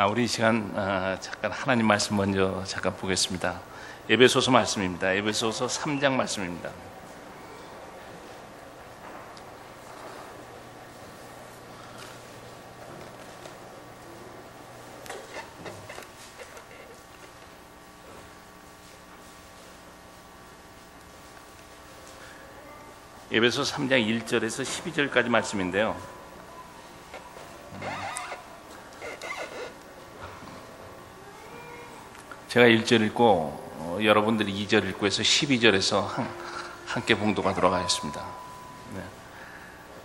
우리 이 시간 잠깐 하나님 말씀 먼저 잠깐 보겠습니다. 에베소서 말씀입니다. 에베소서 3장 말씀입니다. 에베소 3장 1절에서 12절까지 말씀인데요. 제가 1절 읽고 여러분들이 2절 읽고 해서 12절에서 함께 봉독가 돌아가겠습니다. 네.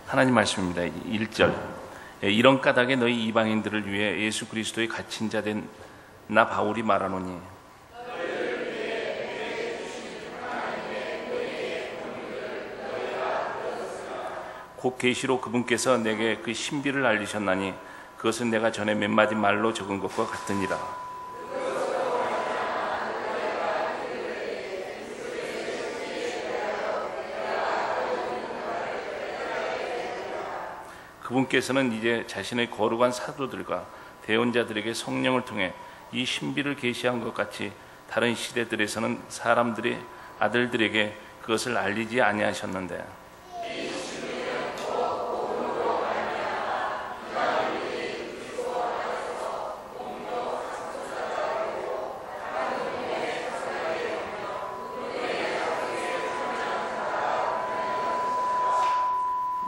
하나님 말씀입니다. 1절. 이런 까닭에 너희 이방인들을 위해 예수 그리스도의 갇힌 자 된 나 바울이 말하노니 곧 계시로 그분께서 내게 그 신비를 알리셨나니 그것은 내가 전에 몇 마디 말로 적은 것과 같으니라. 그분께서는 이제 자신의 거룩한 사도들과 대언자들에게 성령을 통해 이 신비를 계시한 것 같이 다른 시대들에서는 사람들의 아들들에게 그것을 알리지 아니하셨는데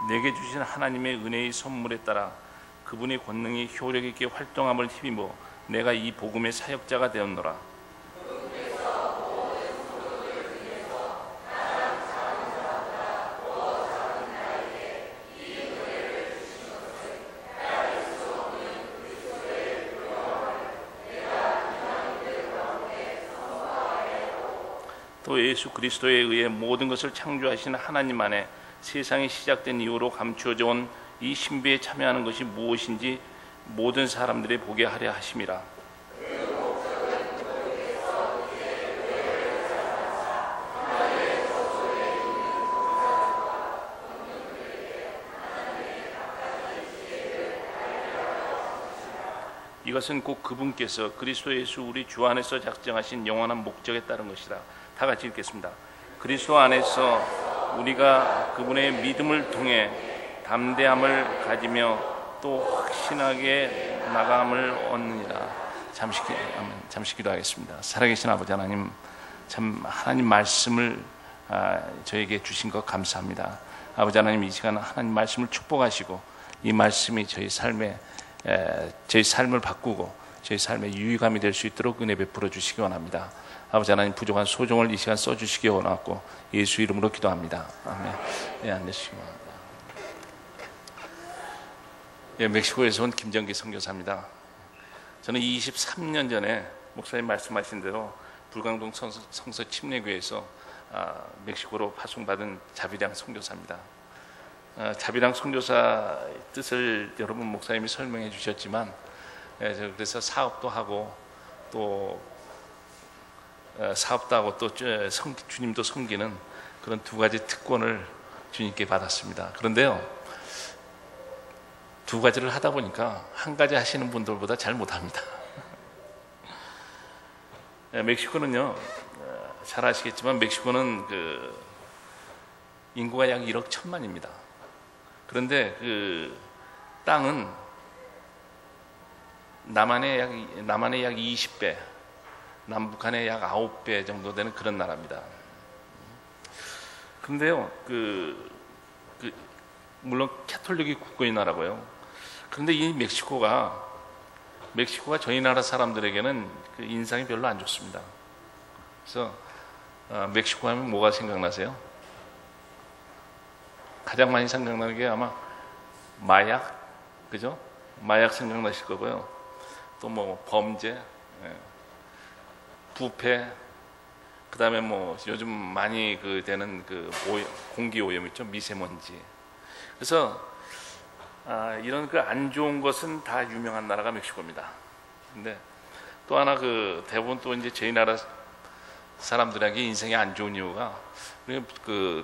내게 주신 하나님의 은혜의 선물에 따라 그분의 권능이 효력 있게 활동함을 힘입어 내가 이 복음의 사역자가 되었노라. 또 예수 그리스도에 의해 모든 것을 창조하신 하나님 안에 세상이 시작된 이후로 감추어져 온 이 신비에 참여하는 것이 무엇인지 모든 사람들이 보게 하려 하심이라. 이것은 곧 그분께서 그리스도 예수 우리 주 안에서 작정하신 영원한 목적에 따른 것이라. 다 같이 읽겠습니다. 그리스도 안에서 우리가 그분의 믿음을 통해 담대함을 가지며 또 확신하게 나감을 얻느니라. 잠시 기도하겠습니다. 살아계신 아버지 하나님, 참 하나님 말씀을 저에게 주신 것 감사합니다. 아버지 하나님, 이 시간 하나님 말씀을 축복하시고 이 말씀이 저희 삶을 바꾸고 저희 삶의 유익함이 될 수 있도록 은혜 베풀어 주시기 원합니다. 아버지 하나님, 부족한 소정을 이 시간 써주시기 원하고 예수 이름으로 기도합니다. 아멘. 예, 앉으시기 바랍니다. 예, 멕시코에서 온 김정기 선교사입니다. 저는 23년 전에 목사님 말씀하신 대로 불광동 성서 침례교회에서 멕시코로 파송받은 자비량 선교사입니다. 자비량 선교사 뜻을 여러분 목사님이 설명해 주셨지만, 그래서 사업도 하고 또 주님도 섬기는 그런 두 가지 특권을 주님께 받았습니다. 그런데요, 두 가지를 하다 보니까 한 가지 하시는 분들보다 잘 못합니다. 멕시코는요, 잘 아시겠지만 멕시코는 인구가 약 1억 1천만입니다. 그런데 그 땅은 남한의 약 20배, 남북한의 약 9배 정도 되는 그런 나라입니다. 그런데요, 물론 캐톨릭이 국고인 나라고요. 그런데 이 멕시코가 저희 나라 사람들에게는 그 인상이 별로 안 좋습니다. 그래서 멕시코 하면 뭐가 생각나세요? 가장 많이 생각나는 게 아마 마약, 그죠? 마약 생각나실 거고요. 또 뭐 범죄, 부패, 그 다음에 뭐 요즘 많이 되는 공기 오염 있죠, 미세먼지. 그래서 이런 안 좋은 것은 다 유명한 나라가 멕시코입니다. 근데 또 하나 대부분 또 이제 저희 나라 사람들에게 인생이 안 좋은 이유가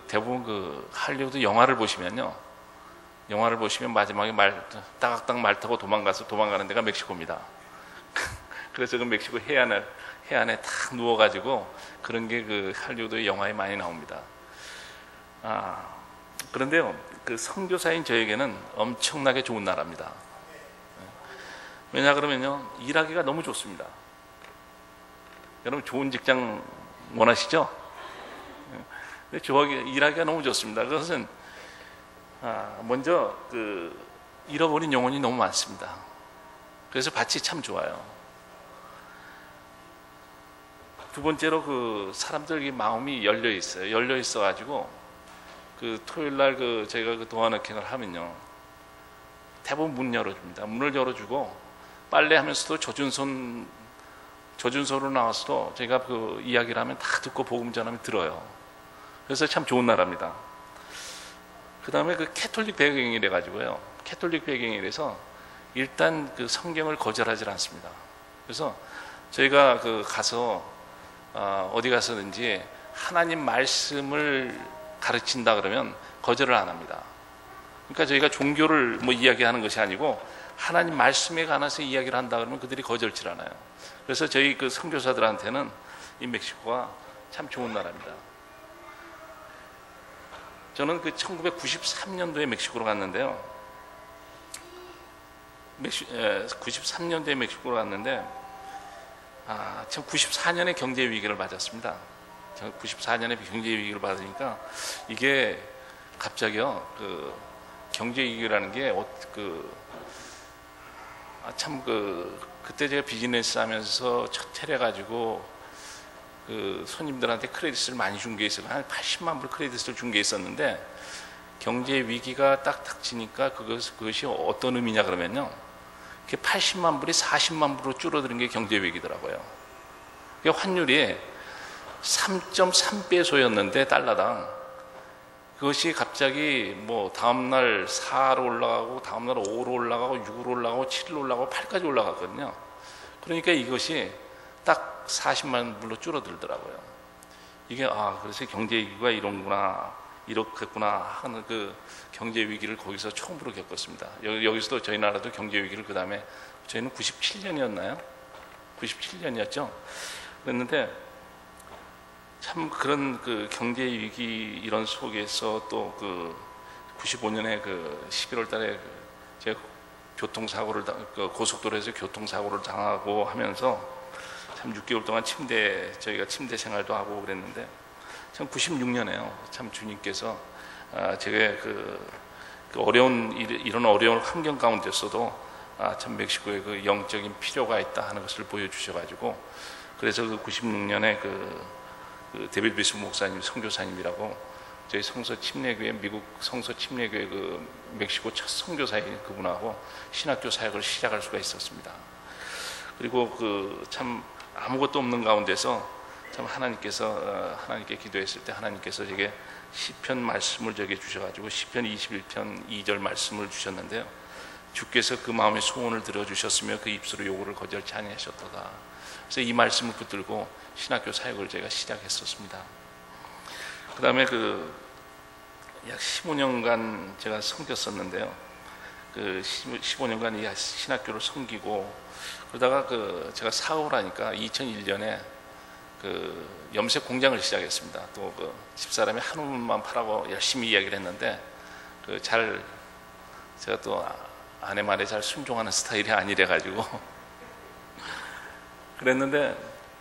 대부분 할리우드 영화를 보시면요, 영화를 보시면 마지막에 따각딱 말 타고 도망가는 데가 멕시코입니다. 그래서 그 멕시코 해안에 탁 누워가지고 그런 게 그 할리우드 영화에 많이 나옵니다. 그런데요, 그 선교사인 저에게는 엄청나게 좋은 나라입니다. 왜냐 그러면요, 일하기가 너무 좋습니다. 여러분 좋은 직장 원하시죠? 일하기가 너무 좋습니다. 그것은 먼저 그 잃어버린 영혼이 너무 많습니다. 그래서 밭이 참 좋아요. 두 번째로 그 사람들이 마음이 열려 있어요. 열려 있어 가지고 그 토요일 날 그 저희가 그 도어너킹을 하면요, 대부분 문 열어줍니다. 문을 열어주고 빨래하면서도 저준소로 나와서도 제가 그 이야기를 하면 다 듣고 복음 전하면 들어요. 그래서 참 좋은 나라입니다. 그 다음에 그 캐톨릭 배경이래 가지고요. 캐톨릭 배경이라서 일단 그 성경을 거절하지 않습니다. 그래서 저희가 그 가서 어디 가서든지 하나님 말씀을 가르친다 그러면 거절을 안 합니다. 그러니까 저희가 종교를 뭐 이야기하는 것이 아니고 하나님 말씀에 관해서 이야기를 한다 그러면 그들이 거절치 않아요. 그래서 저희 그 선교사들한테는 이 멕시코가 참 좋은 나라입니다. 저는 그 1993년도에 멕시코로 갔는데요. 93년도에 멕시코로 갔는데, 참 94년에 경제 위기를 맞았습니다. 94년에 경제 위기를 받으니까 이게 갑자기요, 그 경제 위기라는 게 그때 제가 비즈니스 하면서 첫 차려 가지고 그 손님들한테 크레딧을 많이 준 게 있어요. 한 80만 불 크레딧을 준 게 있었는데, 경제 위기가 딱 닥치니까 그것이 어떤 의미냐 그러면요, 80만 불이 40만 불로 줄어드는 게 경제 위기더라고요. 환율이 3.3배소였는데 달러당, 그것이 갑자기 뭐 다음날 4로 올라가고 다음날 5로 올라가고 6으로 올라가고 7로 올라가고 8까지 올라갔거든요. 그러니까 이것이 딱 40만 불로 줄어들더라고요. 이게 그래서 경제 위기가 이렇겠구나 하는 그 경제 위기를 거기서 처음으로 겪었습니다. 여기서도 저희 나라도 경제 위기를, 그 다음에 저희는 97년이었나요? 97년이었죠. 그랬는데 참 그런 그 경제 위기 이런 속에서 또 그 95년에 그 11월 달에 제가 고속도로에서 교통사고를 당하고 하면서 참 6개월 동안 저희가 침대 생활도 하고 그랬는데, 참 96년에요. 참 주님께서 제가 이런 어려운 환경 가운데서도 참 멕시코에 그 영적인 필요가 있다 하는 것을 보여주셔가지고, 그래서 그 96년에 그 데빌 비스 목사님 선교사님이라고 저희 성서 침례교회, 미국 성서 침례교회 그 멕시코 첫 선교사인 그분하고 신학교 사역을 시작할 수가 있었습니다. 그리고 그 참 아무것도 없는 가운데서 참 하나님께 기도했을 때 하나님께서 제게 시편 말씀을 저게 주셔가지고 시편 21편 2절 말씀을 주셨는데요. 주께서 그 마음의 소원을 들어주셨으며 그 입술의 요구를 거절치 아니하셨도다. 그래서 이 말씀을 붙들고 신학교 사역을 제가 시작했었습니다. 그 다음에 약 15년간 제가 섬겼었는데요. 그 15년간 이 신학교를 섬기고 그러다가 제가 사업을 하니까 2001년에 그 염색 공장을 시작했습니다. 또 그 집사람이 한우만 파라고 열심히 이야기를 했는데 제가 또 아내 말에 잘 순종하는 스타일이 아니래 가지고 그랬는데,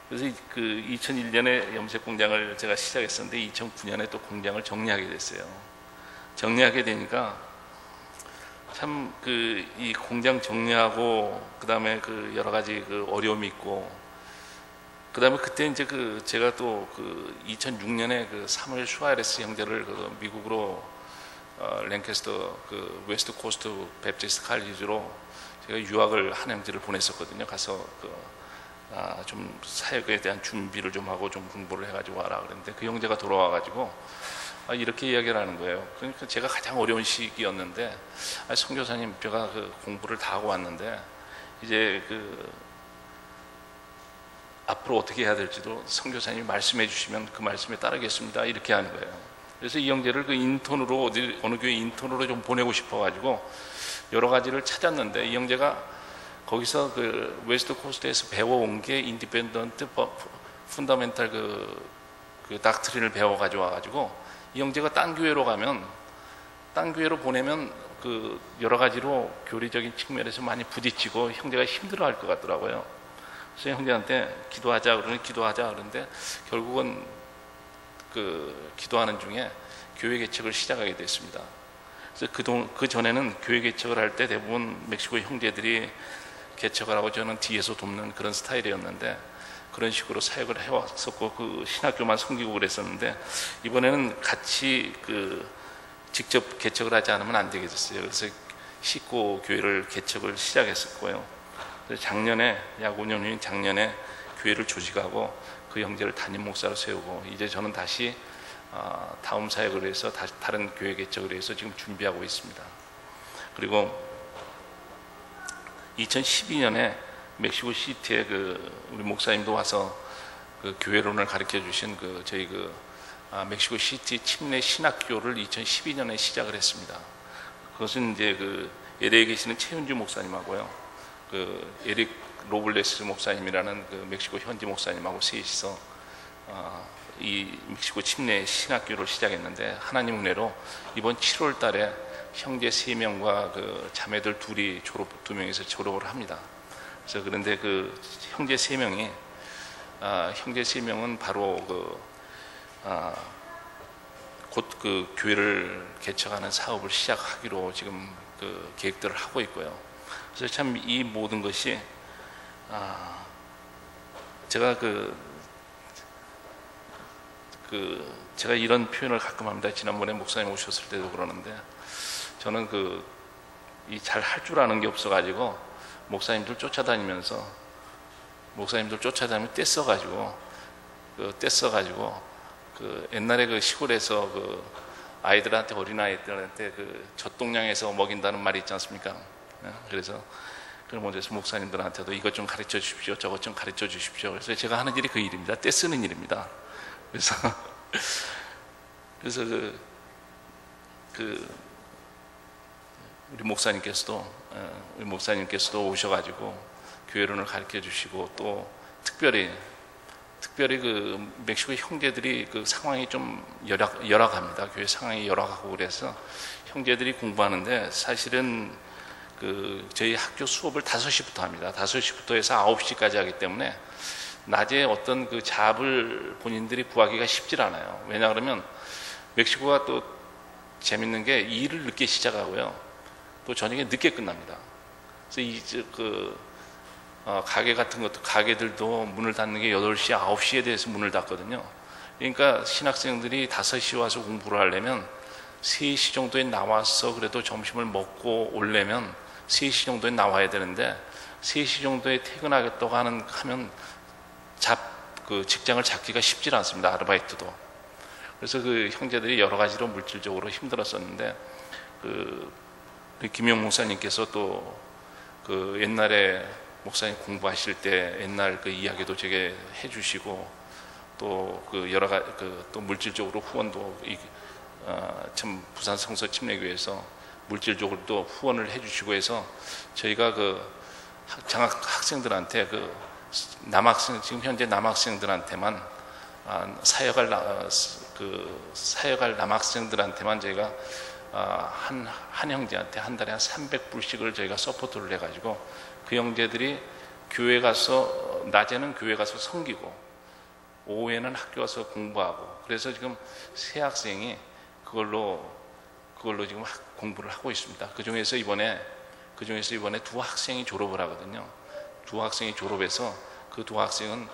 그래서 그 2001년에 염색 공장을 제가 시작했었는데 2009년에 또 공장을 정리하게 됐어요. 정리하게 되니까 참 이 공장 정리하고 그다음에 그 여러 가지 그 어려움이 있고, 그다음에 그때 이제 제가 또 2006년에 그 사무엘 수아레스 형제를 미국으로 랭캐스터 웨스트 코스트 베프티스트 칼리지로 제가 유학을 한 형제를 보냈었거든요. 가서 좀 사역에 대한 준비를 좀 하고 좀 공부를 해가지고 와라 그랬는데, 그 형제가 돌아와가지고 이렇게 이야기를 하는 거예요. 그러니까 제가 가장 어려운 시기였는데, 선교사님 제가 공부를 다 하고 왔는데 이제 앞으로 어떻게 해야 될지도 선교사님이 말씀해 주시면 그 말씀에 따르겠습니다, 이렇게 하는 거예요. 그래서 이 형제를 인턴으로 어느 교회 인턴으로 좀 보내고 싶어 가지고 여러 가지를 찾았는데, 이 형제가 거기서 그 웨스트 코스트에서 배워온 게 인디펜던트 펀더멘탈 그 닥트린을 배워 가지고 와가지고 이 형제가 딴 교회로 가면, 딴 교회로 보내면 그 여러 가지로 교리적인 측면에서 많이 부딪히고 형제가 힘들어할 것 같더라고요. 그래서 형제한테 기도하자 그러는데 결국은 그 기도하는 중에 교회 개척을 시작하게 됐습니다. 그래서 그 전에는 교회 개척을 할 때 대부분 멕시코 형제들이 개척을 하고 저는 뒤에서 돕는 그런 스타일이었는데, 그런 식으로 사역을 해왔었고 그 신학교만 섬기고 그랬었는데, 이번에는 같이 그 직접 개척을 하지 않으면 안 되겠어요. 그래서 식구 교회를 개척을 시작했었고요. 그래서 작년에 약 5년 후인 작년에 교회를 조직하고 그 형제를 담임 목사로 세우고, 이제 저는 다시 다음 사역을 위해서 다시 다른 교회 개척을 위해서 지금 준비하고 있습니다. 그리고 2012년에 멕시코 시티에 그 우리 목사님도 와서 그 교회론을 가르쳐 주신 그 저희 그 멕시코 시티 침례 신학교를 2012년에 시작을 했습니다. 그것은 이제 그 LA에 계시는 최윤주 목사님하고요, 그 에릭 로블레스 목사님이라는 그 멕시코 현지 목사님하고 셋이서 이 멕시코 침례 신학교를 시작했는데, 하나님 은혜로 이번 7월 달에 형제 3명과 그 자매들 둘이 2명에서 졸업을 합니다. 그래서 그런데 그 형제 3명이 형제 3명은 바로 곧 그 교회를 개척하는 사업을 시작하기로 지금 그 계획들을 하고 있고요. 그래서 참 이 모든 것이 제가 제가 이런 표현을 가끔 합니다. 지난번에 목사님 오셨을 때도 그러는데, 저는 이 잘 할 줄 아는 게 없어가지고 목사님들 쫓아다니면서 떼써가지고 그 옛날에 그 시골에서 그 아이들한테, 어린아이들한테 그 젖동량에서 먹인다는 말이 있지 않습니까? 그래서 그런 곳에서 목사님들한테도 이것 좀 가르쳐 주십시오, 저것 좀 가르쳐 주십시오. 그래서 제가 하는 일이 그 일입니다. 떼쓰는 일입니다. 그래서 우리 목사님께서도 오셔가지고 교회론을 가르쳐 주시고, 또 특별히 그 멕시코 형제들이 그 상황이 좀 열악합니다. 교회 상황이 열악하고 그래서 형제들이 공부하는데, 사실은 그 저희 학교 수업을 5시부터 합니다. 5시부터 해서 9시까지 하기 때문에 낮에 어떤 그 잡을 본인들이 구하기가 쉽질 않아요. 왜냐 그러면 멕시코가 또 재밌는 게 일을 늦게 시작하고요, 또 저녁에 늦게 끝납니다. 그래서 가게 같은 것도, 가게들도 문을 닫는 게 8시, 9시에 대해서 문을 닫거든요. 그러니까 신학생들이 5시 와서 공부를 하려면 3시 정도에 나와서 그래도 점심을 먹고 오려면 3시 정도에 나와야 되는데, 3시 정도에 퇴근하겠다고 하면 그 직장을 잡기가 쉽지 않습니다. 아르바이트도. 그래서 그 형제들이 여러 가지로 물질적으로 힘들었었는데, 우리 김용 목사님께서 또 그 옛날에 목사님 공부하실 때 옛날 그 이야기도 제게 해주시고, 또 그 여러 가지 또 물질적으로 후원도 참 부산 성서 침례교회에서 물질적으로 또 후원을 해주시고 해서, 저희가 그 장학 학생들한테 지금 현재 남학생들한테만 사역할 남학생들한테만 저희가 한 형제한테 한 달에 한 300불씩을 저희가 서포트를 해가지고, 그 형제들이 교회 가서, 낮에는 교회 가서 섬기고 오후에는 학교 가서 공부하고, 그래서 지금 세 학생이 그걸로 지금 공부를 하고 있습니다. 그 중에서 이번에 2학생이 졸업을 하거든요. 2학생이 졸업해서 그 2학생은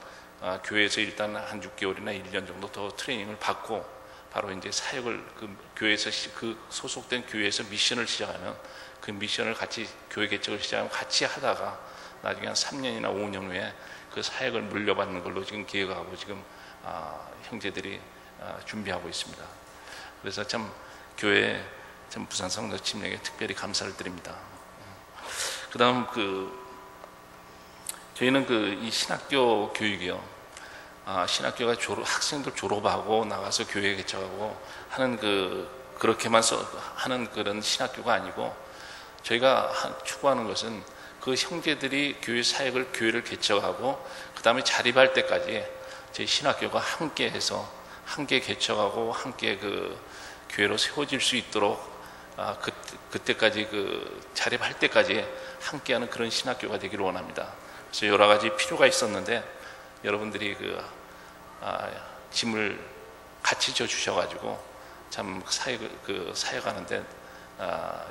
교회에서 일단 한 6개월이나 1년 정도 더 트레이닝을 받고, 바로 이제 사역을 교회에서 소속된 교회에서 미션을 시작하면, 그 미션을 같이 교회 개척을 시작하면 같이 하다가 나중에 한 3년이나 5년 후에 그 사역을 물려받는 걸로 지금 계획하고 지금 형제들이 준비하고 있습니다. 그래서 참 교회 참 부산 성도 침례교회 특별히 감사를 드립니다. 그다음 저희는 이 신학교 교육이요. 신학교가 학생들 졸업하고 나가서 교회 개척하고 하는 그렇게만 하는 그런 신학교가 아니고, 저희가 추구하는 것은 그 형제들이 교회 사역을 교회를 개척하고 그 다음에 자립할 때까지 저희 신학교가 함께해서 함께 개척하고 함께 그 교회로 세워질 수 있도록 그때까지 그 자립할 때까지 함께하는 그런 신학교가 되기를 원합니다. 그래서 여러 가지 필요가 있었는데 여러분들이 짐을 같이 져 주셔가지고 참 사역하는데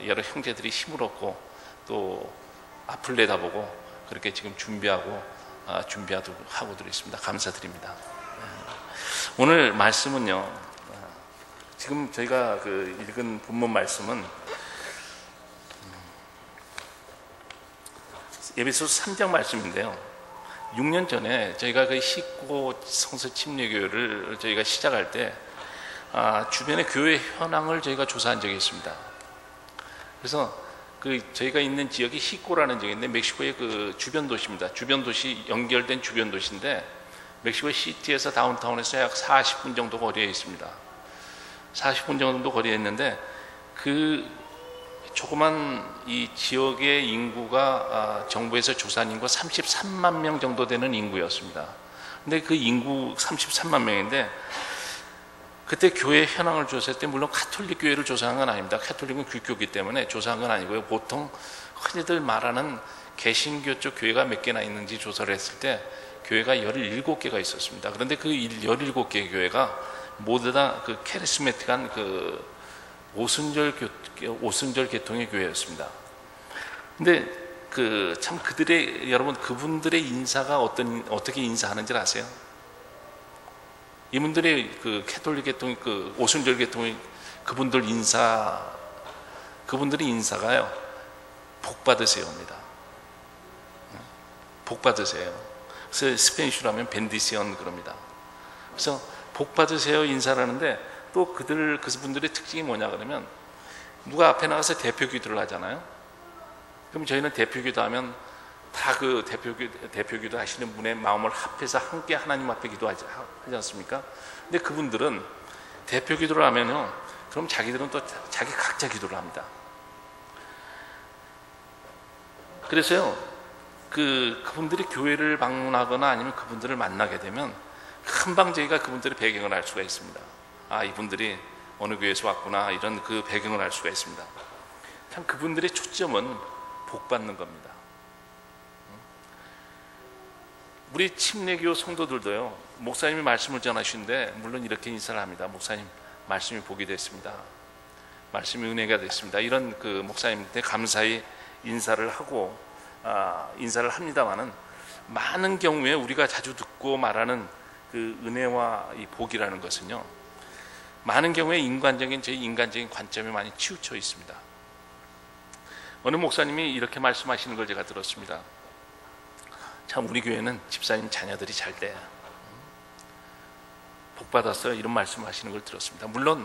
여러 형제들이 힘을 얻고 또 앞을 내다보고 그렇게 지금 준비하고 있습니다. 감사드립니다. 오늘 말씀은요, 지금 저희가 읽은 본문 말씀은 에베소서 3장 말씀인데요. 6년 전에 저희가 그 식고 성서 침례교회를 저희가 시작할 때 주변의 교회 현황을 저희가 조사한 적이 있습니다. 그래서 저희가 있는 지역이 히꼬라는 지역인데 멕시코의 그 주변 도시입니다. 주변 도시 연결된 주변 도시인데 멕시코 시티에서 다운타운에서 약 40분 정도 거리에 있습니다. 40분 정도 거리에 있는데 그 조그만 이 지역의 인구가 정부에서 조사한 인구가 33만 명 정도 되는 인구였습니다. 근데 그 인구 33만 명인데 그때 교회 현황을 조사할 때 물론 가톨릭 교회를 조사한 건 아닙니다. 가톨릭은 귀교기 때문에 조사한 건 아니고요. 보통 흔히들 말하는 개신교 쪽 교회가 몇 개나 있는지 조사를 했을 때 교회가 17개가 있었습니다. 그런데 그 17개의 교회가 모두 다 그 카리스마틱한 그 오순절 계통의 교회였습니다. 근데 참 그분들의 인사가 어떻게 인사하는지 아세요? 이분들의 그 캐톨릭 계통, 그 오순절 계통의 그분들의 인사가요, 복 받으세요입니다. 복 받으세요. 그래서 스페인어로 하면 벤디시온 그럽니다. 그래서 복 받으세요 인사를 하는데 또 그분들의 특징이 뭐냐 그러면 누가 앞에 나가서 대표 기도를 하잖아요. 그럼 저희는 대표 기도하면 다 그 대표 기도 하시는 분의 마음을 합해서 함께 하나님 앞에 기도하지 않습니까? 근데 그분들은 대표 기도를 하면요, 그럼 자기들은 또 자기 각자 기도를 합니다. 그래서요, 그분들이 교회를 방문하거나 아니면 그분들을 만나게 되면 금방 저희가 그분들의 배경을 알 수가 있습니다. 이분들이 어느 교회에서 왔구나, 이런 그 배경을 알 수가 있습니다. 참 그분들의 초점은 복 받는 겁니다. 우리 침례교 성도들도요, 목사님이 말씀을 전하시는데 물론 이렇게 인사를 합니다. 목사님, 말씀이 복이 됐습니다. 말씀이 은혜가 됐습니다. 이런 그 목사님한테 감사히 인사를 하고 인사를 합니다만은 많은 경우에 우리가 자주 듣고 말하는 그 은혜와 이 복이라는 것은요, 많은 경우에 저희 인간적인 관점에 많이 치우쳐 있습니다. 어느 목사님이 이렇게 말씀하시는 걸 제가 들었습니다. 참 우리 교회는 집사님 자녀들이 잘 돼, 복 받았어요, 이런 말씀하시는 걸 들었습니다. 물론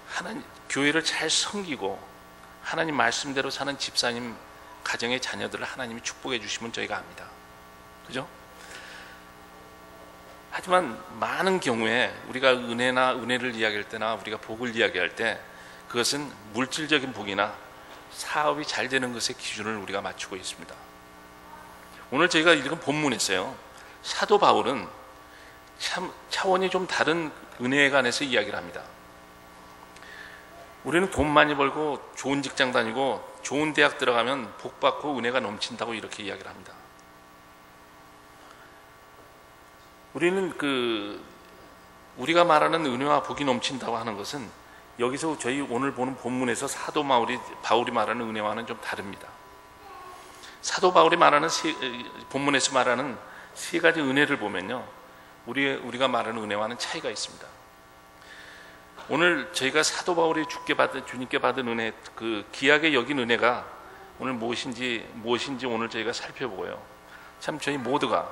하나님 교회를 잘 섬기고 하나님 말씀대로 사는 집사님 가정의 자녀들을 하나님이 축복해 주시면 저희가 압니다. 그죠? 하지만 많은 경우에 우리가 은혜를 이야기할 때나 우리가 복을 이야기할 때 그것은 물질적인 복이나 사업이 잘 되는 것의 기준을 우리가 맞추고 있습니다. 오늘 저희가 읽은 본문에서요, 사도 바울은 참 차원이 좀 다른 은혜에 관해서 이야기를 합니다. 우리는 돈 많이 벌고 좋은 직장 다니고 좋은 대학 들어가면 복 받고 은혜가 넘친다고 이렇게 이야기를 합니다. 우리는 우리가 말하는 은혜와 복이 넘친다고 하는 것은 여기서 저희 오늘 보는 본문에서 사도 바울이 말하는 은혜와는 좀 다릅니다. 사도 바울이 말하는 본문에서 말하는 세 가지 은혜를 보면요, 우리가 말하는 은혜와는 차이가 있습니다. 오늘 저희가 사도 바울이 주님께 받은 은혜, 그 귀하게 여긴 은혜가 오늘 무엇인지 오늘 저희가 살펴보고요, 참 저희 모두가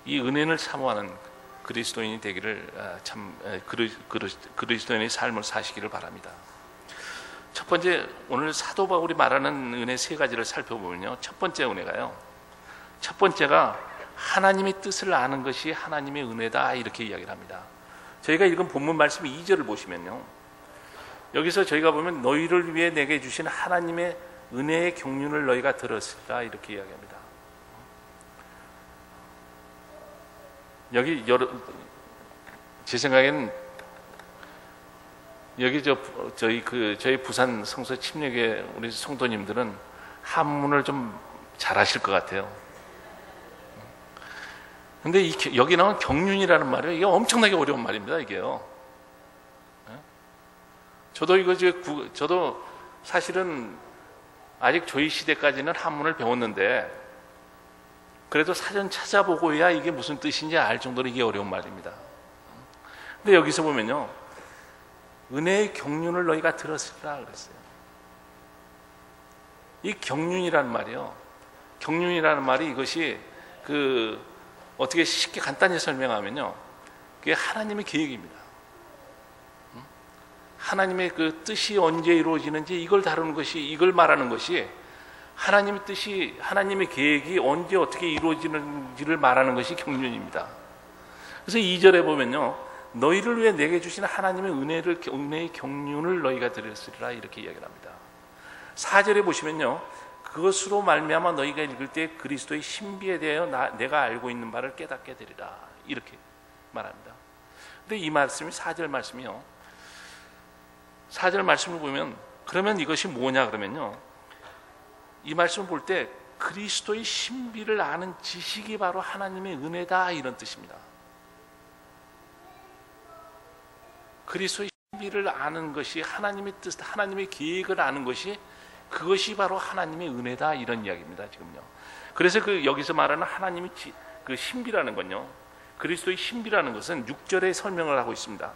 이 은혜를 사모하는 그리스도인이 되기를, 참 그리스도인의 삶을 사시기를 바랍니다. 첫 번째, 오늘 사도 바울이 말하는 은혜 세 가지를 살펴보면요, 첫 번째 은혜가요, 첫 번째가 하나님의 뜻을 아는 것이 하나님의 은혜다, 이렇게 이야기를 합니다. 저희가 읽은 본문 말씀 2절을 보시면요, 여기서 저희가 보면 너희를 위해 내게 주신 하나님의 은혜의 경륜을 너희가 들었으리라 이렇게 이야기합니다. 여기 제 생각에는 여기 저희 부산 성서 침례교회 우리 성도님들은 한문을 좀 잘하실 것 같아요. 근데 여기 나온 경륜이라는 말이 이게 엄청나게 어려운 말입니다. 이게요. 저도 사실은 아직 저희 시대까지는 한문을 배웠는데 그래도 사전 찾아보고야 이게 무슨 뜻인지 알 정도로 이게 어려운 말입니다. 근데 여기서 보면요, 은혜의 경륜을 너희가 들었으리라 그랬어요. 이 경륜이라는 말이요, 경륜이라는 말이 이것이 어떻게 쉽게 간단히 설명하면요, 그게 하나님의 계획입니다. 하나님의 그 뜻이 언제 이루어지는지 이걸 다루는 것이, 이걸 말하는 것이 하나님의 뜻이, 하나님의 계획이 언제 어떻게 이루어지는지를 말하는 것이 경륜입니다. 그래서 2절에 보면요, 너희를 위해 내게 주신 하나님의 은혜의 경륜을 너희가 들었으리라 이렇게 이야기를 합니다. 4절에 보시면요, 그것으로 말미암아 너희가 읽을 때 그리스도의 신비에 대하여 내가 알고 있는 바를 깨닫게 되리라 이렇게 말합니다. 근데 이 말씀이 4절 말씀이요, 4절 말씀을 보면 그러면 이것이 뭐냐 그러면요, 이 말씀을 볼 때 그리스도의 신비를 아는 지식이 바로 하나님의 은혜다 이런 뜻입니다. 그리스도의 신비를 아는 것이, 하나님의 뜻, 하나님의 계획을 아는 것이, 그것이 바로 하나님의 은혜다 이런 이야기입니다. 지금요. 그래서 여기서 말하는 하나님의 그 신비라는 건요, 그리스도의 신비라는 것은 6절에 설명을 하고 있습니다.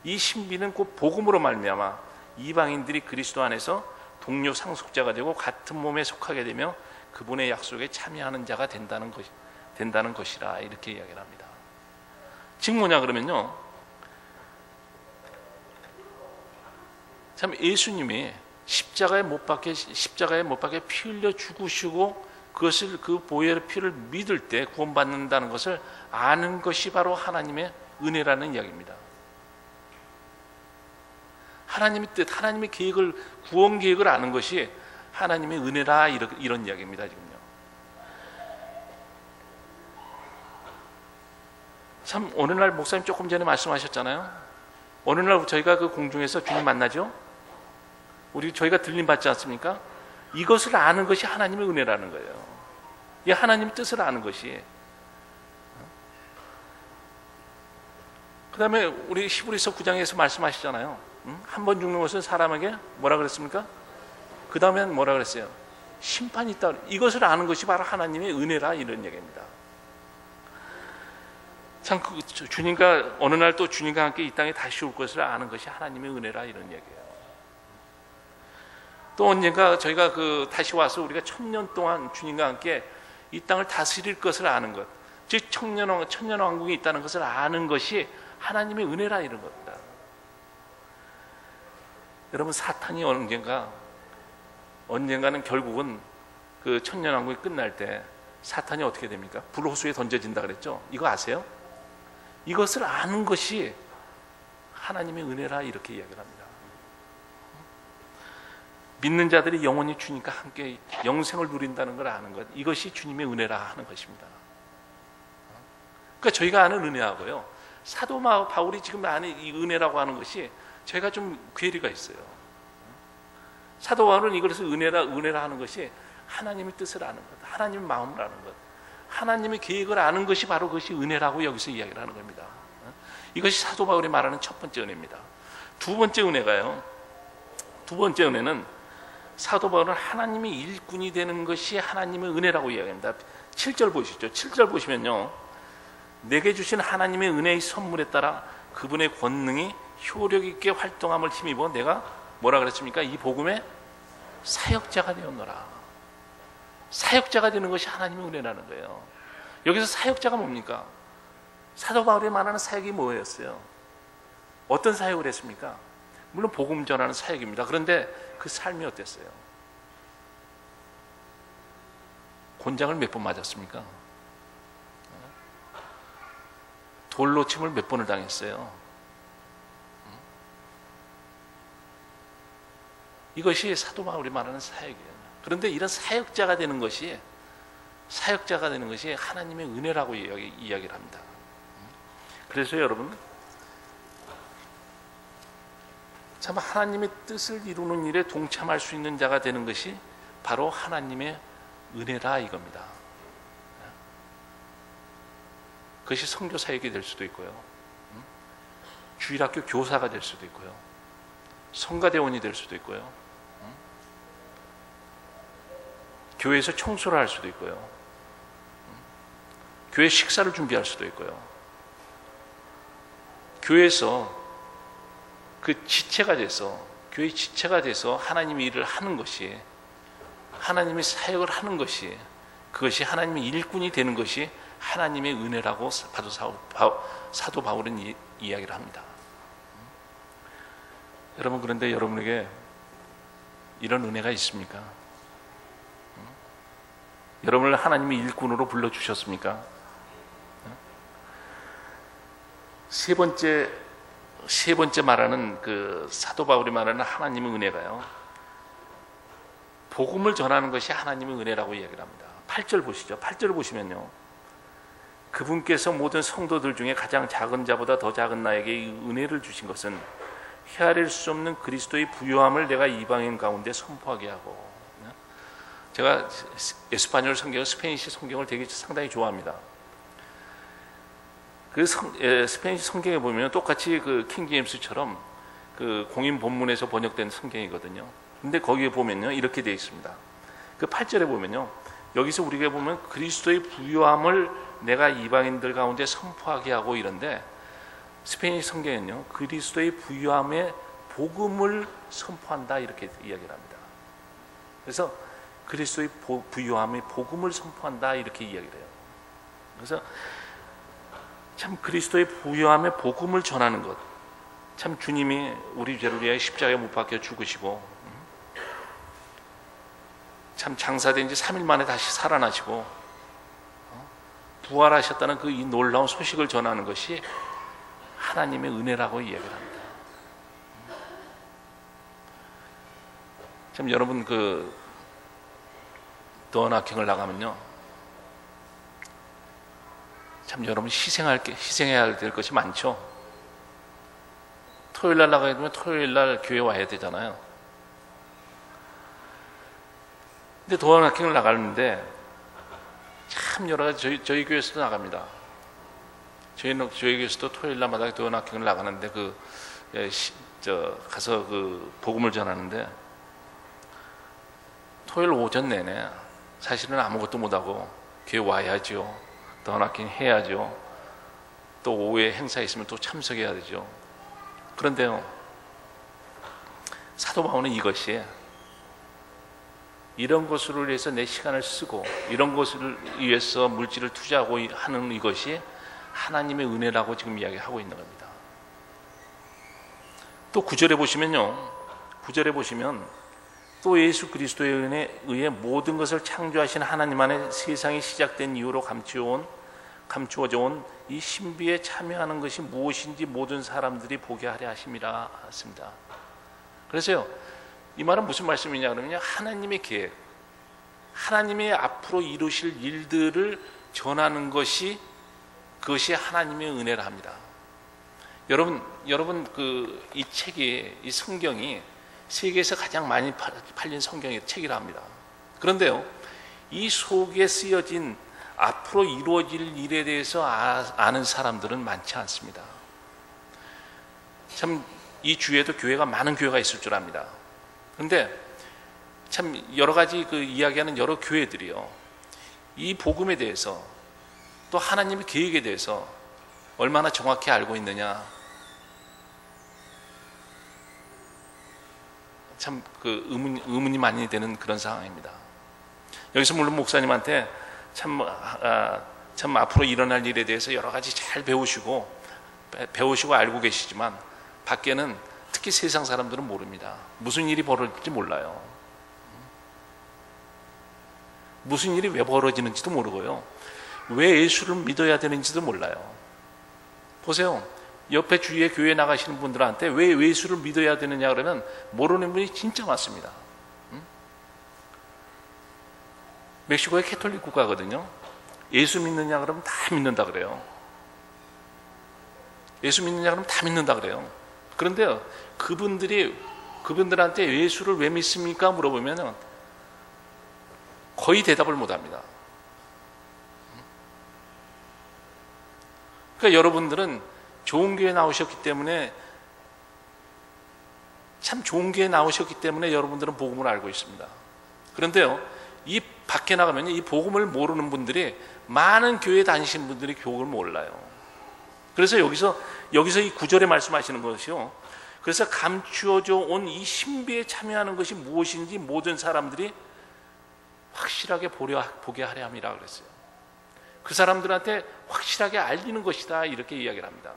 이 신비는 곧 복음으로 말미암아 이방인들이 그리스도 안에서 동료 상속자가 되고 같은 몸에 속하게 되며 그분의 약속에 참여하는 자가 된다는 것이라 이렇게 이야기를 합니다. 즉 뭐냐 그러면요, 참 예수님이 십자가에 못 박혀 피 흘려 죽으시고 그 보혈의 피를 믿을 때 구원받는다는 것을 아는 것이 바로 하나님의 은혜라는 이야기입니다. 하나님의 뜻, 하나님의 계획을, 구원 계획을 아는 것이 하나님의 은혜라 이런 이야기입니다. 지금요. 참 어느 날 목사님 조금 전에 말씀하셨잖아요. 어느 날 저희가 그 공중에서 주님 만나죠. 저희가 들림 받지 않습니까? 이것을 아는 것이 하나님의 은혜라는 거예요. 이 하나님의 뜻을 아는 것이. 그 다음에 우리 히브리서 9장에서 말씀하시잖아요. 한 번 죽는 것은 사람에게 뭐라 그랬습니까? 그 다음엔 뭐라 그랬어요? 심판이 있다. 이것을 아는 것이 바로 하나님의 은혜라 이런 얘기입니다. 참 주님과 어느 날 또 주님과 함께 이 땅에 다시 올 것을 아는 것이 하나님의 은혜라 이런 얘기예요. 또 언젠가 저희가 다시 와서 우리가 1000년 동안 주님과 함께 이 땅을 다스릴 것을 아는 것, 즉 천년왕국이 있다는 것을 아는 것이 하나님의 은혜라 이런 겁니다. 여러분, 사탄이 언젠가는 결국은 그 천년왕국이 끝날 때 사탄이 어떻게 됩니까? 불호수에 던져진다 그랬죠? 이거 아세요? 이것을 아는 것이 하나님의 은혜라 이렇게 이야기를 합니다. 믿는 자들이 영원히 주님과 함께 영생을 누린다는 걸 아는 것, 이것이 주님의 은혜라 하는 것입니다. 그러니까 저희가 아는 은혜하고요, 사도 바울이 지금 아는 이 은혜라고 하는 것이 저희가 좀 괴리가 있어요. 사도 바울은 이것을 은혜라 하는 것이 하나님의 뜻을 아는 것, 하나님의 마음을 아는 것, 하나님의 계획을 아는 것이 바로 그것이 은혜라고 여기서 이야기를 하는 겁니다. 이것이 사도 바울이 말하는 첫 번째 은혜입니다. 두 번째 은혜가요, 두 번째 은혜는 사도 바울은 하나님의 일꾼이 되는 것이 하나님의 은혜라고 이야기합니다. 7절 보시죠. 7절 보시면요, 내게 주신 하나님의 은혜의 선물에 따라 그분의 권능이 효력 있게 활동함을 힘입어 내가 뭐라 그랬습니까? 이 복음의 사역자가 되었노라. 사역자가 되는 것이 하나님의 은혜라는 거예요. 여기서 사역자가 뭡니까? 사도 바울이 말하는 사역이 뭐였어요? 어떤 사역을 했습니까? 물론 복음 전하는 사역입니다. 그런데 그 삶이 어땠어요? 곤장을 몇 번 맞았습니까? 돌로 침을 몇 번을 당했어요? 이것이 사도 바울이 말하는 사역이에요. 그런데 이런 사역자가 되는 것이 하나님의 은혜라고 이야기를 합니다. 그래서 여러분, 참 하나님의 뜻을 이루는 일에 동참할 수 있는 자가 되는 것이 바로 하나님의 은혜라 이겁니다. 그것이 선교 사역이 될 수도 있고요, 주일학교 교사가 될 수도 있고요, 성가대원이 될 수도 있고요, 교회에서 청소를 할 수도 있고요, 교회 식사를 준비할 수도 있고요, 교회에서 그 지체가 돼서, 교회 지체가 돼서 하나님의 일을 하는 것이, 하나님의 사역을 하는 것이, 그것이 하나님의 일꾼이 되는 것이 하나님의 은혜라고 사도 바울은 이야기를 합니다. 여러분, 그런데 여러분에게 이런 은혜가 있습니까? 여러분을 하나님의 일꾼으로 불러주셨습니까? 세 번째 말하는 그 사도 바울이 말하는 하나님의 은혜가요, 복음을 전하는 것이 하나님의 은혜라고 이야기를 합니다. 8절 보시죠. 8절 보시면요, 그분께서 모든 성도들 중에 가장 작은 자보다 더 작은 나에게 이 은혜를 주신 것은 헤아릴 수 없는 그리스도의 부요함을 내가 이방인 가운데 선포하게 하고. 제가 에스파뇰 성경, 스페인시 성경을 되게 상당히 좋아합니다. 그 스페인시 성경에 보면 똑같이 그 킹제임스처럼 그 공인 본문에서 번역된 성경이거든요. 근데 거기에 보면요, 이렇게 되어 있습니다. 그 8절에 보면요, 여기서 우리가 보면 그리스도의 부요함을 내가 이방인들 가운데 선포하게 하고 이런데, 스페인 성경에는요, 그리스도의 부요함의 복음을 선포한다 이렇게 이야기를 합니다. 그래서 그리스도의 부요함의 복음을 선포한다 이렇게 이야기를 해요. 그래서 참 그리스도의 부요함의 복음을 전하는 것, 참 주님이 우리 죄를 위하여 십자가에 못 박혀 죽으시고, 참 장사된 지 3일 만에 다시 살아나시고 부활하셨다는 그 이 놀라운 소식을 전하는 것이 하나님의 은혜라고 이야기를 합니다. 참 여러분, 그 더원학행을 나가면요, 참 여러분 희생해야 될 것이 많죠. 토요일 날 나가게 되면 토요일 날 교회 와야 되잖아요. 근데 도안학행을 나가는데 참 여러 가지, 저희 교회에서도 나갑니다. 저희 교회에서도 토요일 날마다 도안학행을 나가는데 가서 그 복음을 전하는데, 토요일 오전 내내 사실은 아무것도 못하고 교회 와야죠. 도안학행 해야죠. 또 오후에 행사 있으면 또 참석해야 되죠. 그런데요, 사도 바울은 이것이, 이런 것을 위해서 내 시간을 쓰고 이런 것을 위해서 물질을 투자하고 하는 이것이 하나님의 은혜라고 지금 이야기하고 있는 겁니다. 또 9절에 보시면요, 9절에 보시면 또 예수 그리스도의 은혜에 의해 모든 것을 창조하신 하나님 안에 세상이 시작된 이후로 감추어져 온 이 신비에 참여하는 것이 무엇인지 모든 사람들이 보게 하려 하심이라 했습니다. 그래서요, 이 말은 무슨 말씀이냐 그러면, 하나님의 계획, 하나님의 앞으로 이루실 일들을 전하는 것이, 그것이 하나님의 은혜라 합니다. 여러분 이 책이, 이 성경이 세계에서 가장 많이 팔린 성경의 책이라 합니다. 그런데요, 이 속에 쓰여진 앞으로 이루어질 일에 대해서 아는 사람들은 많지 않습니다. 참 이 주위에도 많은 교회가 있을 줄 압니다. 그런데 참 여러 가지 그 이야기하는 여러 교회들이요, 이 복음에 대해서 또 하나님의 계획에 대해서 얼마나 정확히 알고 있느냐, 참 그 의문이 많이 되는 그런 상황입니다. 여기서 물론 목사님한테 참 앞으로 일어날 일에 대해서 여러 가지 잘 배우시고 알고 계시지만, 밖에는 특히 세상 사람들은 모릅니다. 무슨 일이 벌어질지 몰라요. 무슨 일이 왜 벌어지는지도 모르고요, 왜 예수를 믿어야 되는지도 몰라요. 보세요, 옆에 주위에 교회 나가시는 분들한테 왜 예수를 믿어야 되느냐 그러면 모르는 분이 진짜 많습니다. 멕시코의 캐톨릭 국가거든요. 예수 믿느냐 그러면 다 믿는다 그래요. 예수 믿느냐 그러면 다 믿는다 그래요. 그런데요, 그분들한테 예수를 왜 믿습니까? 물어보면 거의 대답을 못 합니다. 그러니까 여러분들은 좋은 교회 나오셨기 때문에, 참 좋은 교회 나오셨기 때문에 여러분들은 복음을 알고 있습니다. 그런데요, 이 밖에 나가면 이 복음을 모르는 분들이, 많은 교회 다니시는 분들이 복음을 몰라요. 그래서 여기서 이 9절에 말씀하시는 것이요, 그래서 감추어져 온 이 신비에 참여하는 것이 무엇인지 모든 사람들이 확실하게 보게 하려 함이라 그랬어요. 그 사람들한테 확실하게 알리는 것이다, 이렇게 이야기를 합니다.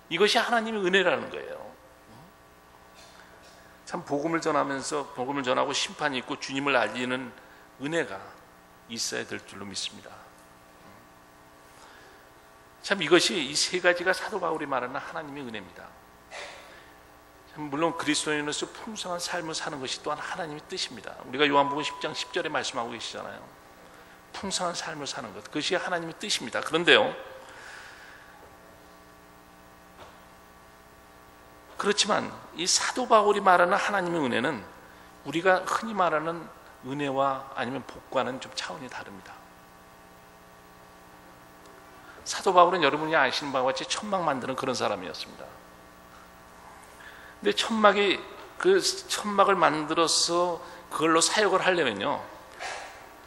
이것이 하나님의 은혜라는 거예요. 참 복음을 전하면서, 복음을 전하고 심판이 있고 주님을 알리는 은혜가 있어야 될 줄로 믿습니다. 참 이것이, 이 세 가지가 사도 바울이 말하는 하나님의 은혜입니다. 참 물론 그리스도인으로서 풍성한 삶을 사는 것이 또한 하나님의 뜻입니다. 우리가 요한복음 10장 10절에 말씀하고 계시잖아요. 풍성한 삶을 사는 것, 그것이 하나님의 뜻입니다. 그런데요, 그렇지만 이 사도 바울이 말하는 하나님의 은혜는 우리가 흔히 말하는 은혜와 아니면 복과는 좀 차원이 다릅니다. 사도 바울은 여러분이 아시는 바와 같이 천막 만드는 그런 사람이었습니다. 근데 그 천막을 만들어서 그걸로 사역을 하려면요,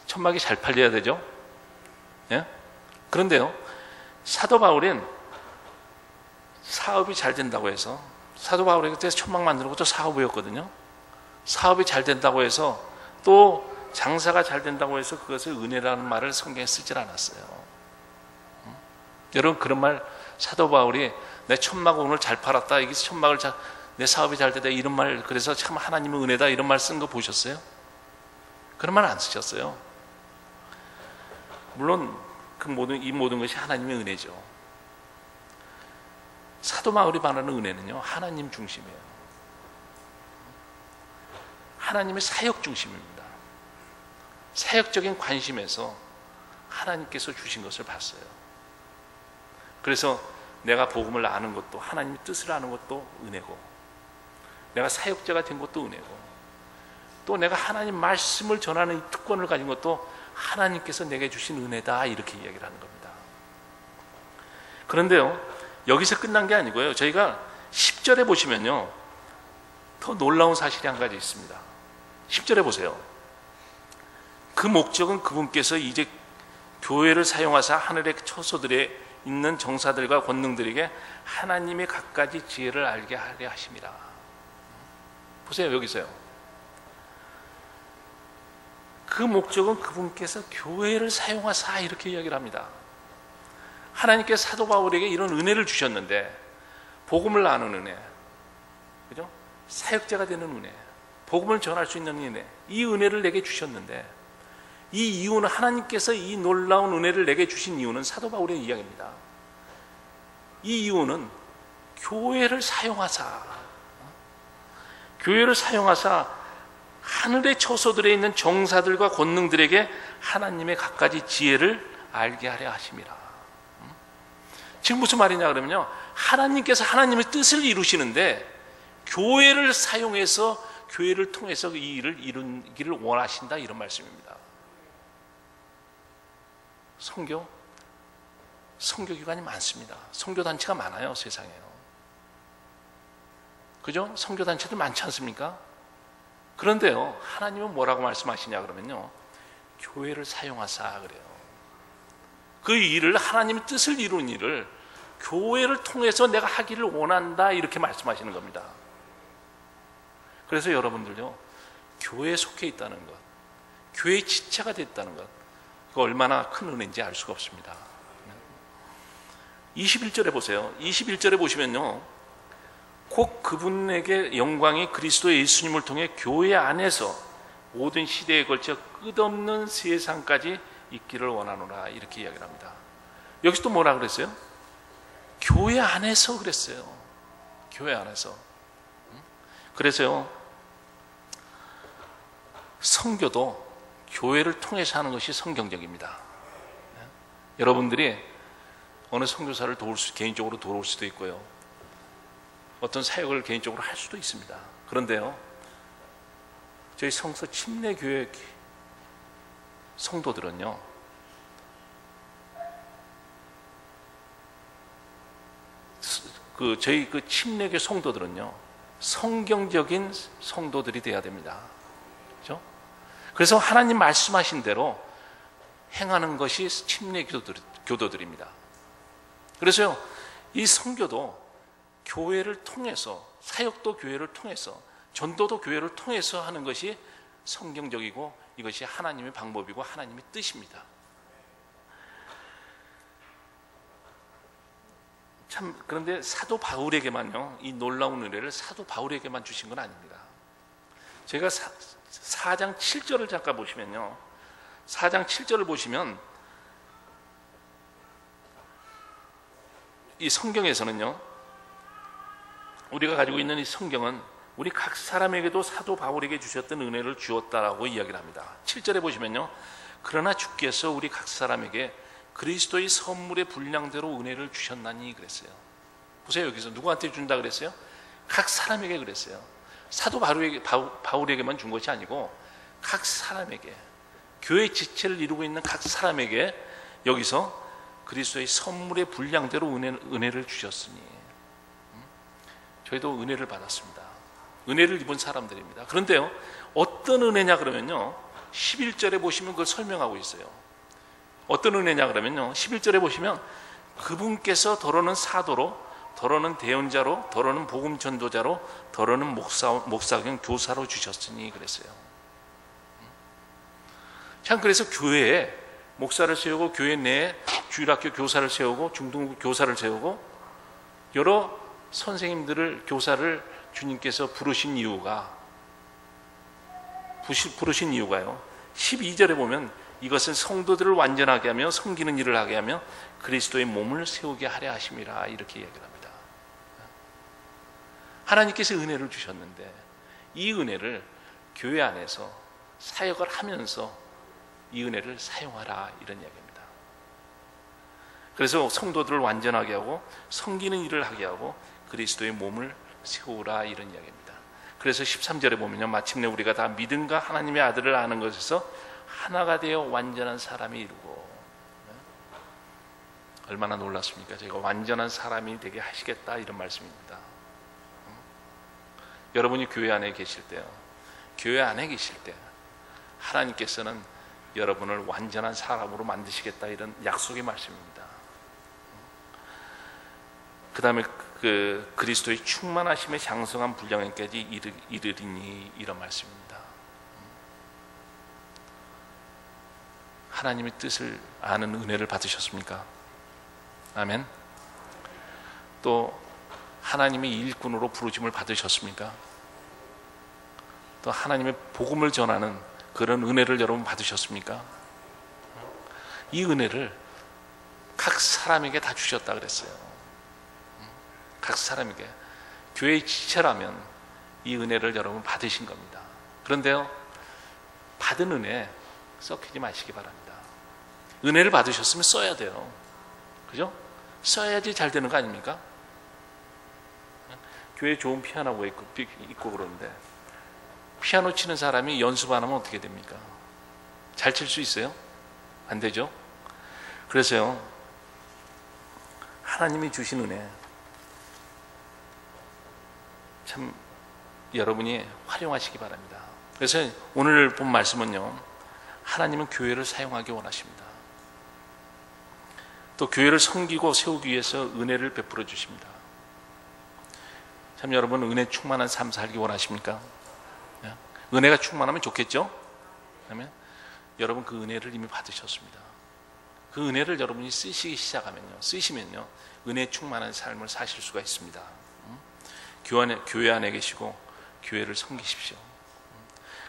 천막이 잘 팔려야 되죠. 예? 그런데요, 사도 바울은 사업이 잘 된다고 해서, 사도 바울이 그때 천막 만드는 것도 사업이었거든요. 사업이 잘 된다고 해서, 또 장사가 잘 된다고 해서 그것을 은혜라는 말을 성경에 쓰질 않았어요. 여러분, 그런 말, 사도 바울이 내 천막 오늘 잘 팔았다, 이게 천막을 내 사업이 잘 되다, 이런 말, 그래서 참 하나님의 은혜다, 이런 말 쓴 거 보셨어요? 그런 말 안 쓰셨어요. 물론 이 모든 것이 하나님의 은혜죠. 사도 바울이 말하는 은혜는요, 하나님 중심이에요. 하나님의 사역 중심입니다. 사역적인 관심에서 하나님께서 주신 것을 봤어요. 그래서 내가 복음을 아는 것도, 하나님의 뜻을 아는 것도 은혜고, 내가 사역자가 된 것도 은혜고, 또 내가 하나님 말씀을 전하는 이 특권을 가진 것도 하나님께서 내게 주신 은혜다, 이렇게 이야기를 하는 겁니다. 그런데요, 여기서 끝난 게 아니고요, 저희가 10절에 보시면요, 더 놀라운 사실이 한 가지 있습니다. 10절에 보세요. 그 목적은 그분께서 이제 교회를 사용하사 하늘의 처소들에 있는 정사들과 권능들에게 하나님의 갖가지 지혜를 알게 하려 하심이라. 보세요, 여기서요. 그 목적은 그분께서 교회를 사용하사, 이렇게 이야기를 합니다. 하나님께서 사도 바울에게 이런 은혜를 주셨는데, 복음을 아는 은혜, 그죠? 사역자가 되는 은혜, 복음을 전할 수 있는 은혜, 이 은혜를 내게 주셨는데, 이 이유는, 하나님께서 이 놀라운 은혜를 내게 주신 이유는 사도 바울의 이야기입니다. 이 이유는 교회를 사용하사 하늘의 처소들에 있는 정사들과 권능들에게 하나님의 갖가지 지혜를 알게 하려 하심이라. 지금 무슨 말이냐 그러면요, 하나님께서 하나님의 뜻을 이루시는데 교회를 사용해서, 교회를 통해서 이 일을 이루기를 원하신다, 이런 말씀입니다. 선교기관이 많습니다. 선교단체가 많아요, 세상에요. 그죠? 선교단체들 많지 않습니까? 그런데요, 하나님은 뭐라고 말씀하시냐 그러면요, 교회를 사용하사 그래요. 그 일을, 하나님의 뜻을 이룬 일을 교회를 통해서 내가 하기를 원한다, 이렇게 말씀하시는 겁니다. 그래서 여러분들요, 교회에 속해 있다는 것, 교회의 지체가 됐다는 것, 그 얼마나 큰 은혜인지 알 수가 없습니다. 21절에 보세요. 21절에 보시면요, 곧 그분에게 영광이 그리스도 예수님을 통해 교회 안에서 모든 시대에 걸쳐 끝없는 세상까지 있기를 원하노라, 이렇게 이야기를 합니다. 여기서 또 뭐라 그랬어요? 교회 안에서 그랬어요. 교회 안에서. 그래서요, 선교도 교회를 통해서 하는 것이 성경적입니다. 여러분들이 어느 선교사를 개인적으로 도울 수도 있고요, 어떤 사역을 개인적으로 할 수도 있습니다. 그런데요, 저희 성서 침례교회 성도들은요, 저희 침례교 성도들은요, 성경적인 성도들이 돼야 됩니다. 그렇죠? 그래서 하나님 말씀하신 대로 행하는 것이 침례교도들입니다. 그래서요, 이 선교도 교회를 통해서, 사역도 교회를 통해서, 전도도 교회를 통해서 하는 것이 성경적이고 이것이 하나님의 방법이고 하나님의 뜻입니다. 참, 그런데 사도 바울에게만요, 이 놀라운 은혜를 사도 바울에게만 주신 건 아닙니다. 제가 4장 7절을 잠깐 보시면요, 4장 7절을 보시면 이 성경에서는요, 우리가 가지고 있는 이 성경은 우리 각 사람에게도 사도 바울에게 주셨던 은혜를 주었다라고 이야기를 합니다. 7절에 보시면요, 그러나 주께서 우리 각 사람에게 그리스도의 선물의 분량대로 은혜를 주셨나니 그랬어요. 보세요, 여기서 누구한테 준다 그랬어요? 각 사람에게 그랬어요. 사도 바울에게만 준 것이 아니고 각 사람에게, 교회 지체를 이루고 있는 각 사람에게 여기서 그리스도의 선물의 분량대로 은혜를 주셨으니, 저희도 은혜를 받았습니다. 은혜를 입은 사람들입니다. 그런데요, 어떤 은혜냐 그러면요, 11절에 보시면 그걸 설명하고 있어요. 어떤 은혜냐 그러면요, 11절에 보시면 그분께서 더러는 사도로, 더러는 대언자로, 더러는 복음 전도자로, 더러는 목사경 교사로 주셨으니 그랬어요. 참, 그래서 교회에 목사를 세우고 교회 내에 주일학교 교사를 세우고 중등부 교사를 세우고 여러 선생님들을, 교사를 주님께서 부르신 이유가요, 12절에 보면 이것은 성도들을 완전하게 하며 섬기는 일을 하게 하며 그리스도의 몸을 세우게 하려 하심이라, 이렇게 얘기를 합니다. 하나님께서 은혜를 주셨는데 이 은혜를 교회 안에서 사역을 하면서 이 은혜를 사용하라, 이런 이야기입니다. 그래서 성도들을 완전하게 하고 섬기는 일을 하게 하고 그리스도의 몸을 세우라, 이런 이야기입니다. 그래서 13절에 보면요, 마침내 우리가 다 믿음과 하나님의 아들을 아는 것에서 하나가 되어 완전한 사람이 이루고, 얼마나 놀랐습니까? 저희가 완전한 사람이 되게 하시겠다, 이런 말씀입니다. 여러분이 교회 안에 계실 때요, 교회 안에 계실 때 하나님께서는 여러분을 완전한 사람으로 만드시겠다, 이런 약속의 말씀입니다. 그 다음에 그리스도의 충만하심의 장성한 분량에까지 이르리니, 이런 말씀입니다. 하나님의 뜻을 아는 은혜를 받으셨습니까? 아멘. 또 하나님의 일꾼으로 부르심을 받으셨습니까? 또 하나님의 복음을 전하는 그런 은혜를 여러분 받으셨습니까? 이 은혜를 각 사람에게 다 주셨다 그랬어요. 각 사람에게. 교회의 지체라면 이 은혜를 여러분 받으신 겁니다. 그런데요, 받은 은혜 썩히지 마시기 바랍니다. 은혜를 받으셨으면 써야 돼요. 그죠? 써야지 잘 되는 거 아닙니까? 교회에 좋은 피아노가 있고 그러는데 피아노 치는 사람이 연습 안 하면 어떻게 됩니까? 잘 칠 수 있어요? 안 되죠? 그래서요, 하나님이 주신 은혜 참 여러분이 활용하시기 바랍니다. 그래서 오늘 본 말씀은요, 하나님은 교회를 사용하기 원하십니다. 또 교회를 섬기고 세우기 위해서 은혜를 베풀어 주십니다. 참, 여러분 은혜 충만한 삶 살기 원하십니까? 은혜가 충만하면 좋겠죠? 그러면 여러분 그 은혜를 이미 받으셨습니다. 그 은혜를 여러분이 쓰시면요, 은혜 충만한 삶을 사실 수가 있습니다. 교회 안에 계시고 교회를 섬기십시오.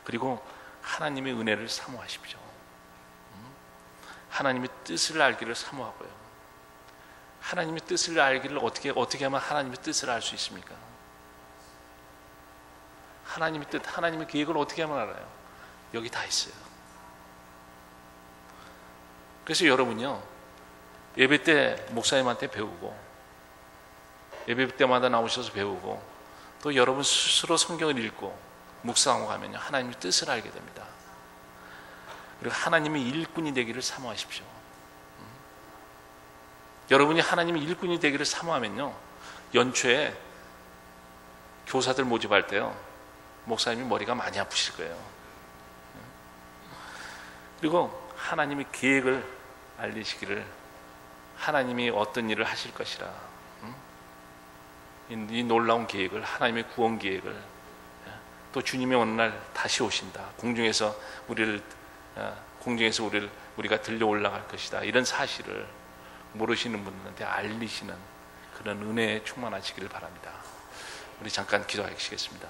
그리고 하나님의 은혜를 사모하십시오. 하나님의 뜻을 알기를 사모하고요. 하나님의 뜻을 알기를 어떻게 하면 하나님의 뜻을 알 수 있습니까? 하나님의 뜻, 하나님의 계획을 어떻게 하면 알아요? 여기 다 있어요. 그래서 여러분요, 예배 때 목사님한테 배우고, 예배 때마다 나오셔서 배우고, 또 여러분 스스로 성경을 읽고 묵상하고 가면요, 하나님의 뜻을 알게 됩니다. 그리고 하나님의 일꾼이 되기를 사모하십시오. 여러분이 하나님의 일꾼이 되기를 사모하면요, 연초에 교사들 모집할 때요, 목사님이 머리가 많이 아프실 거예요. 그리고 하나님의 계획을 알리시기를, 하나님이 어떤 일을 하실 것이라, 이 놀라운 계획을, 하나님의 구원 계획을, 또 주님이 어느 날 다시 오신다, 공중에서 우리가 들려 올라갈 것이다, 이런 사실을 모르시는 분들한테 알리시는 그런 은혜에 충만하시기를 바랍니다. 우리 잠깐 기도하시겠습니다.